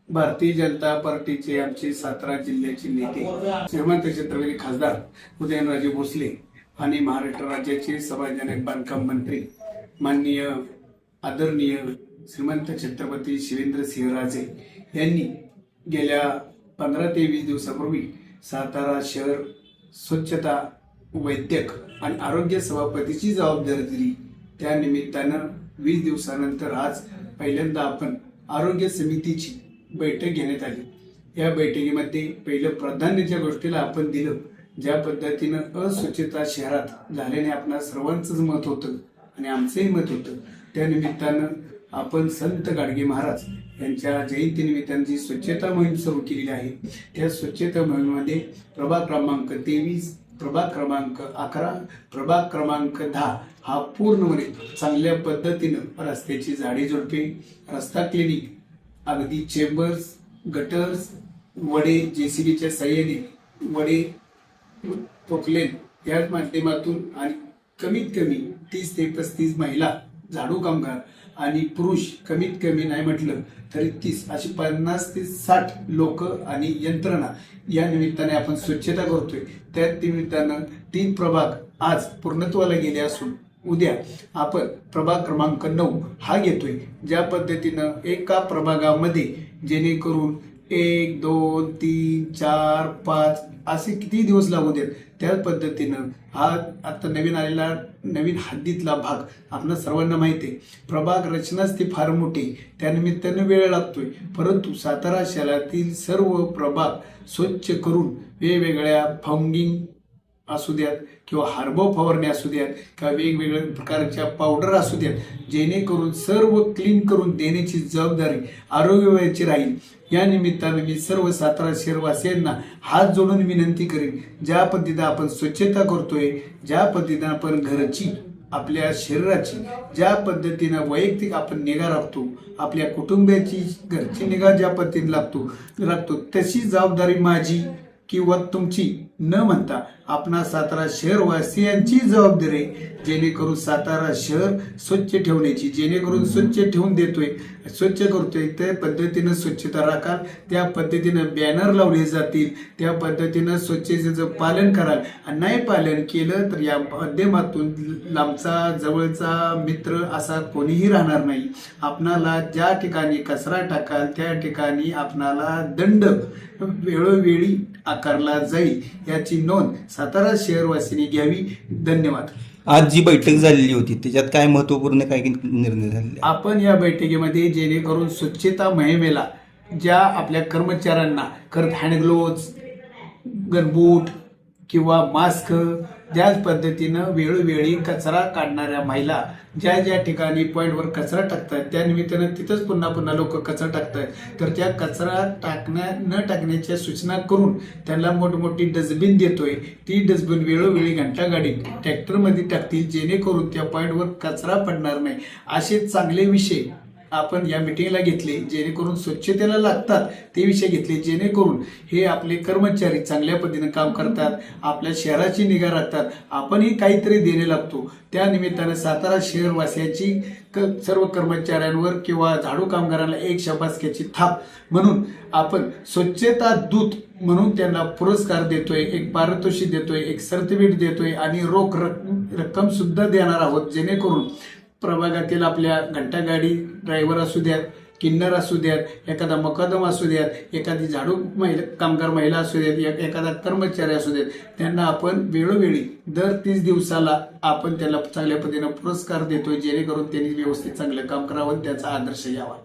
भारतीय जनता पार्टीचे आमचे सातारा जिल्ह्याचे नेते श्रीमंत छत्रपती खासदार उदयनराजे भोसले आणि महाराष्ट्र राज्याचे सार्वजनिक बांधकाम मंत्री माननीय आदरणीय श्रीमंत छत्रपती शिवेंद्रसिंहराजे यांनी गेल्या 15 ते 20 दिवसापूर्वी सातारा शहर स्वच्छता वैद्यक आणि आरोग्य सभापतीची जबाबदारी दिली। त्या निमित्तानं 20 दिवसानंतर आज पहिल्यांदा आपण आरोग्य समितीची बैठक घेण्यात आली। या बैठकीमध्ये पहिलं प्राधान्याच्या गोष्टीला आपण दिलं, ज्या पद्धतीनं अस्वच्छता शहरात झाल्याने आपणा सर्वांचंच मत होतं आणि आमचंही मत होतं। त्या निमित्तानं आपण संत गाडगे महाराज यांच्या जयंतीनिमित्तानं जी स्वच्छता मोहीम सुरू केलेली आहे, त्या स्वच्छता मोहिमेमध्ये प्रभाग क्रमांक 23, प्रभाग क्रमांक 11, प्रभाग क्रमांक 10 हा पूर्णपणे चांगल्या पद्धतीनं रस्त्याची झाडी झुडपे, रस्ता क्लिनिक, अगदी चेंबर्स, गटर्स, वडे जेसीबीच्या साह्याने वडे पोकलेन या माध्यमातून आणि कमीत कमी 30 ते 35 महिला झाडू कामगार आणि पुरुष कमीत कमी नाही म्हटलं तरी 30 अशी 50 ते 60 लोक आणि यंत्रणा या निमित्ताने आपण स्वच्छता करतोय। त्या निमित्तानं 3 प्रभाग आज पूर्णत्वाला गेले असून उद्या आपण प्रभाग क्रमांक 9 हा घेतोय। ज्या पद्धतीनं एका प्रभागामध्ये जेणेकरून 1, 2, 3, 4, 5 असे किती दिवस लागू देत, त्या पद्धतीनं हा आता नवीन आलेला नवीन हद्दीतला भाग आपल्या सर्वांना माहिती आहे। प्रभाग रचनाच ती फार मोठी, त्यानिमित्तानं वेळ लागतोय, परंतु सातारा शहरातील सर्व प्रभाग स्वच्छ करून वेगवेगळ्या फॉगिंग असू द्यात किंवा हार्बो फवारणी असू द्यात किंवा वेगवेगळ्या प्रकारच्या पावडर असू द्यात, जेणेकरून सर्व क्लीन करून देण्याची जबाबदारी आरोग्यविभागाची राहील। या निमित्तानं मी सर्व सातारा शहरवासियांना हात जोडून विनंती करेन, ज्या पद्धतीनं आपण स्वच्छता करतोय, ज्या पद्धतीनं आपण घरची आपल्या शरीराची ज्या पद्धतीनं वैयक्तिक आपण निगा राखतो, आपल्या कुटुंबाची घरची निगा ज्या पद्धतीने लागतो तशी जबाबदारी माझी किंवा तुमची न म्हणता आपणा सातारा शहरवासियांची जबाबदारी, जेणेकरून सातारा शहर स्वच्छ ठेवण्याची, जेणेकरून स्वच्छ ठेवून देतोय, स्वच्छ करतोय त्या पद्धतीनं स्वच्छता राखाल, त्या पद्धतीनं बॅनर लावले जातील, त्या पद्धतीनं स्वच्छतेचं पालन कराल। आणि नाही पालन केलं तर या माध्यमातून लांबचा जवळचा मित्र असा कोणीही राहणार नाही। आपणाला ज्या ठिकाणी कचरा टाकाल त्या ठिकाणी आपणाला दंड वेळोवेळी आकारला जाईल, याची नोंद सातारा शहरवासियांनी घ्यावी। धन्यवाद। आज जी बैठक झालेली होती त्याच्यात काय महत्त्वपूर्ण काय निर्णय झाले? आपण या बैठकीमध्ये जेणेकरून स्वच्छता मोहिमेला ज्या आपल्या कर्मचाऱ्यांना करत हँड ग्लोव्ज, गनबूट किंवा मास्क, त्याच पद्धतीनं वेळोवेळी कचरा काढणाऱ्या महिला ज्या ज्या ठिकाणी पॉईंटवर कचरा टाकतात त्या निमित्तानं तिथंच पुन्हा लोक कचरा टाकतात, तर त्या कचरा न टाकण्याच्या सूचना करून त्यांना मोठमोठी डस्टबिन देतोय। ती डस्टबिन वेळोवेळी घंटागाडी ट्रॅक्टरमध्ये टाकतील, जेणेकरून त्या पॉईंटवर कचरा पडणार नाही। असे चांगले विषय आपण या मीटिंगला घेतले, जेणेकरून स्वच्छतेला लागतात ते विषय घेतले, जेणेकरून हे आपले कर्मचारी चांगल्या पद्धतीने काम करतात, आपल्या शहराची निगा राखतात, आपणही काहीतरी देणे लागतो। त्या निमित्तानं सातारा शहरवासियांची सर्व कर्मचाऱ्यांवर किंवा झाडू कामगारांना एक शाबासकीची थाप म्हणून आपण स्वच्छता दूत म्हणून त्यांना पुरस्कार देतोय, एक पारितोषिक देतोय, एक सर्टिफिकेट देतोय आणि रोख रक्कम सुद्धा देणार आहोत, जेणेकरून प्रभागातील आपल्या घंटागाडी ड्रायव्हर असू द्यात, किन्नर असू द्यात, एखादा मुकादम असू द्यात, एखादी झाडू कामगार महिला असू द्यात, एखादा कर्मचारी असू द्यात, त्यांना आपण वेळोवेळी दर 30 दिवसाला आपण त्याला चांगल्या पद्धतीने पुरस्कार देतोय, जेणेकरून त्यांनी व्यवस्थित चांगलं काम करावं, त्याचा आदर्श घ्यावा।